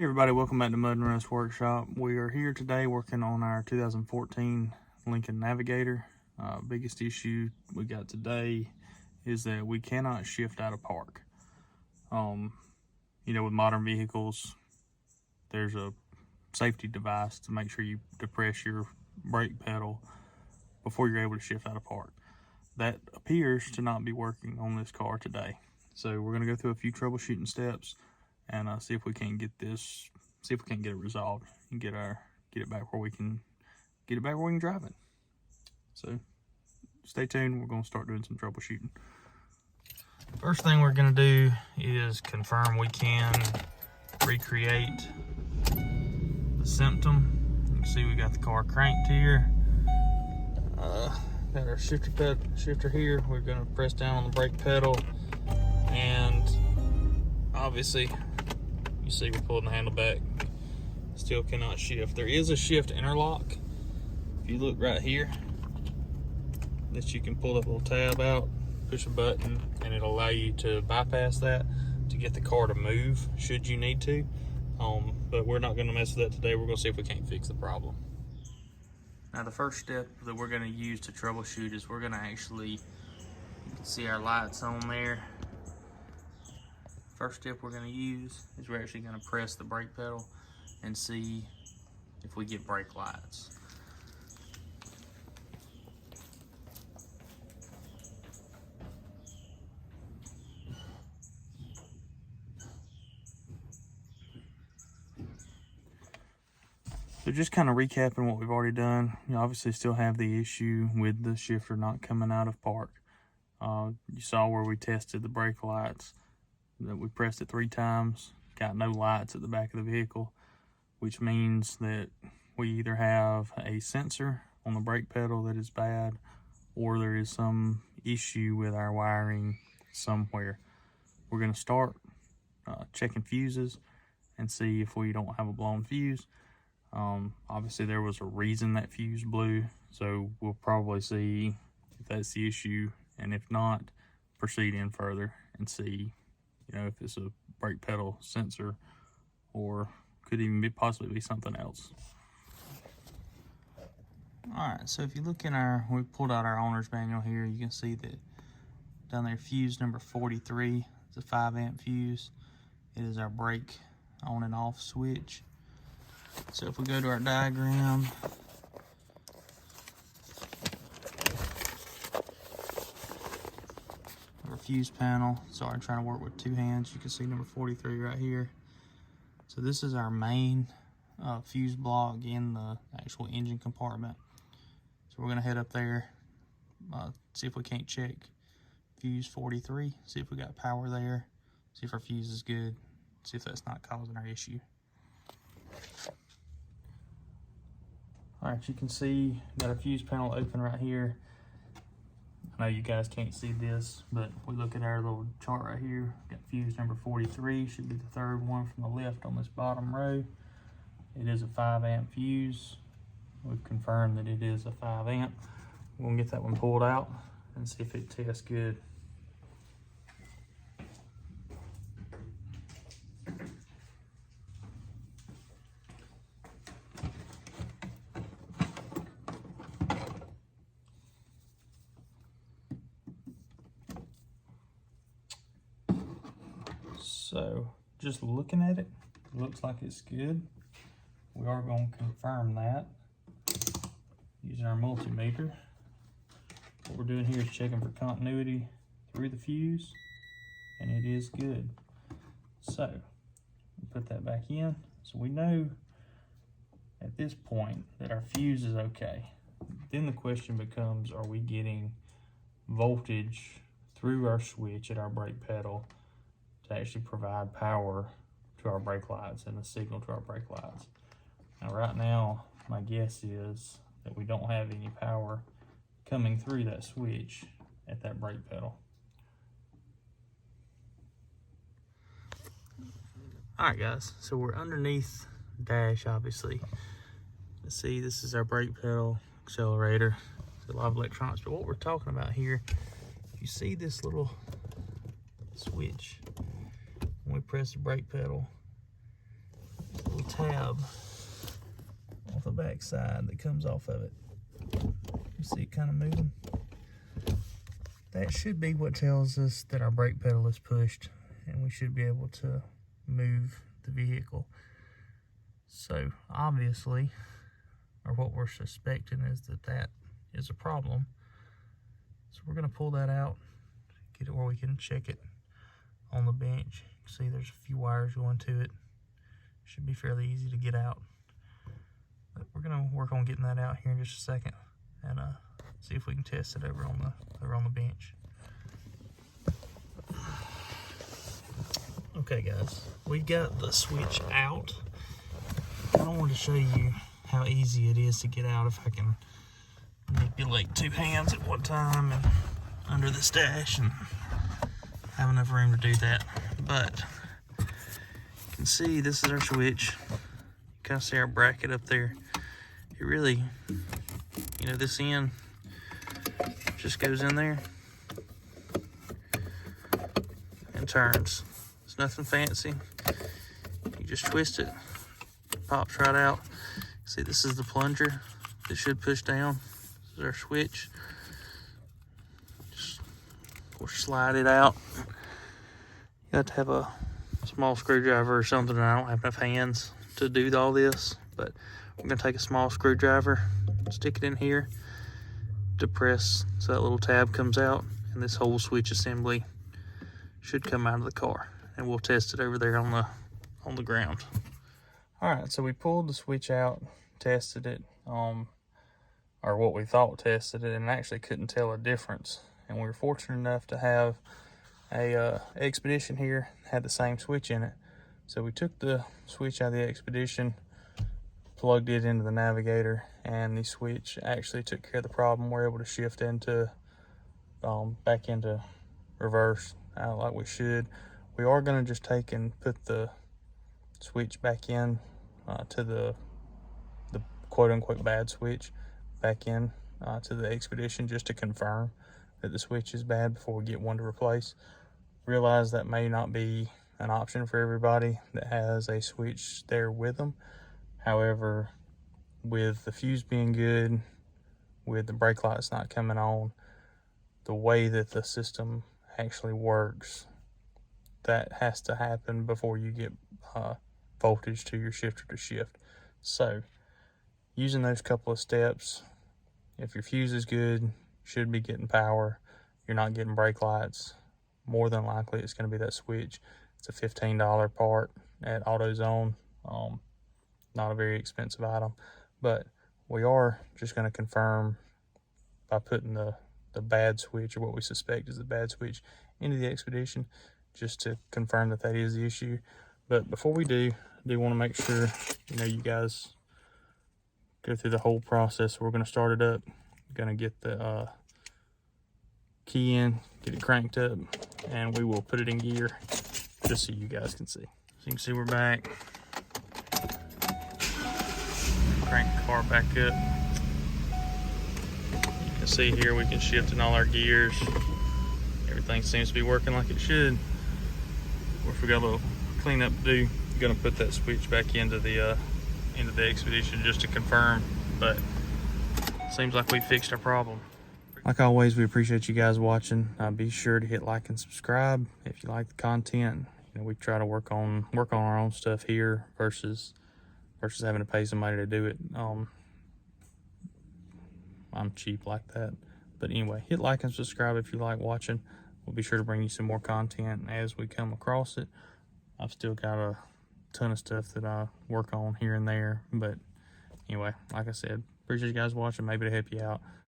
Hey everybody, welcome back to Mud and Rust Workshop. We are here today working on our 2014 Lincoln Navigator. Biggest issue we got today is that we cannot shift out of park. With modern vehicles, there's a safety device to make sure you depress your brake pedal before you're able to shift out of park. That appears to not be working on this car today. So we're going to go through a few troubleshooting steps and see if we can get this, see if we can get it resolved and get it back where we can drive it. So stay tuned. We're going to start doing some troubleshooting. First thing we're going to do is confirm we can recreate the symptom. You can see we got the car cranked here. Got our shifter here. We're going to press down on the brake pedal, and obviously you see we're pulling the handle back, still cannot shift. There is a shift interlock. If you look right here, that you can pull that little tab out, push a button, and it'll allow you to bypass that to get the car to move should you need to. But we're not going to mess with that today. We're going to see if we can't fix the problem. Now the first step that we're going to use to troubleshoot is we're going to actually, you can see our lights on there. First step we're going to use is we're actually going to press the brake pedal and see if we get brake lights. So just kind of recapping what we've already done, you obviously still have the issue with the shifter not coming out of park. You saw where we tested the brake lights, that we pressed it 3 times, got no lights at the back of the vehicle, which means that we either have a sensor on the brake pedal that is bad, or there is some issue with our wiring somewhere. We're going to start checking fuses and see if we don't have a blown fuse. Obviously there was a reason that fuse blew, so we'll probably see if that's the issue, and if not, proceed in further and see if it's a brake pedal sensor or could even possibly be something else. Alright, so if you look in we pulled out our owner's manual here, you can see that down there, fuse number 43, it's a 5 amp fuse. It is our brake on and off switch. So if we go to our diagram, our fuse panel, sorry, I'm trying to work with 2 hands. You can see number 43 right here. So this is our main fuse block in the actual engine compartment. So we're gonna head up there, see if we can't check fuse 43, see if we got power there, see if our fuse is good, see if that's not causing our issue. Alright, you can see got our fuse panel open right here. I know you guys can't see this, but if we look at our little chart right here, got fuse number 43, should be the 3rd one from the left on this bottom row. It is a 5 amp fuse. We've confirmed that it is a 5 amp. We're gonna get that one pulled out and see if it tests good. So just looking at it, looks like it's good. We are going to confirm that using our multimeter. What we're doing here is checking for continuity through the fuse, and it is good. So we put that back in. So we know at this point that our fuse is okay. Then the question becomes, are we getting voltage through our switch at our brake pedal to actually provide power to our brake lights and a signal to our brake lights? Now right now, my guess is that we don't have any power coming through that switch at that brake pedal. Alright guys, so we're underneath the dash, obviously. Let's see, this is our brake pedal, accelerator, it's a lot of electronics, but what we're talking about here, if you see this little switch, when we press the brake pedal, tab off the back side that comes off of it. You see it kind of moving? That should be what tells us that our brake pedal is pushed and we should be able to move the vehicle. So obviously, or what we're suspecting is that that is a problem. So we're gonna pull that out, get it where we can check it on the bench. See there's a few wires going to it. Should be fairly easy to get out. But we're gonna work on getting that out here in just a second and see if we can test it over on the bench. Okay guys, we got the switch out. I wanted to show you how easy it is to get out if I can manipulate two hands at one time and under the dash and have enough room to do that. But you can see this is our switch. You kind of see our bracket up there. It really, you know, this end just goes in there and turns. It's nothing fancy. You just twist it, pops right out. See, this is the plunger that should push down. This is our switch. Just we'll slide it out. You have to have a small screwdriver or something. I don't have enough hands to do all this, but we're gonna take a small screwdriver, stick it in here, depress so that little tab comes out, and this whole switch assembly should come out of the car. And we'll test it over there on the ground. All right, so we pulled the switch out, tested it, or what we thought tested it, and actually couldn't tell a difference. And we were fortunate enough to have a Expedition here, had the same switch in it. So we took the switch out of the Expedition, plugged it into the Navigator, and the switch actually took care of the problem. We're able to shift into back into reverse like we should. We are going to just take and put the switch back in to the quote-unquote bad switch back in to the Expedition, just to confirm that the switch is bad before we get one to replace. Realize that may not be an option for everybody that has a switch there with them. However, with the fuse being good, with the brake lights not coming on, the way that the system actually works, that has to happen before you get voltage to your shifter to shift. So using those couple of steps, if your fuse is good, should be getting power, you're not getting brake lights, more than likely it's going to be that switch. It's a $15 part at AutoZone. Not a very expensive item, but we are just going to confirm by putting the bad switch, or what we suspect is the bad switch, into the Expedition, just to confirm that that is the issue. But before we do, I do want to make sure, you know, you guys go through the whole process. We're going to start it up, going to get the key in, get it cranked up, and we will put it in gear just so you guys can see. So you can see we're back. Crank the car back up. You can see here we can shift in all our gears. Everything seems to be working like it should. Of course, we got a little cleanup to do. I'm gonna put that switch back into the Expedition just to confirm, but seems like we fixed our problem. Like always, we appreciate you guys watching. Be sure to hit like and subscribe if you like the content. You know, we try to work on our own stuff here versus having to pay somebody to do it. I'm cheap like that. But anyway, hit like and subscribe if you like watching. We'll be sure to bring you some more content as we come across it. I've still got a ton of stuff that I work on here and there. But anyway, like I said, appreciate you guys watching. Maybe to help you out.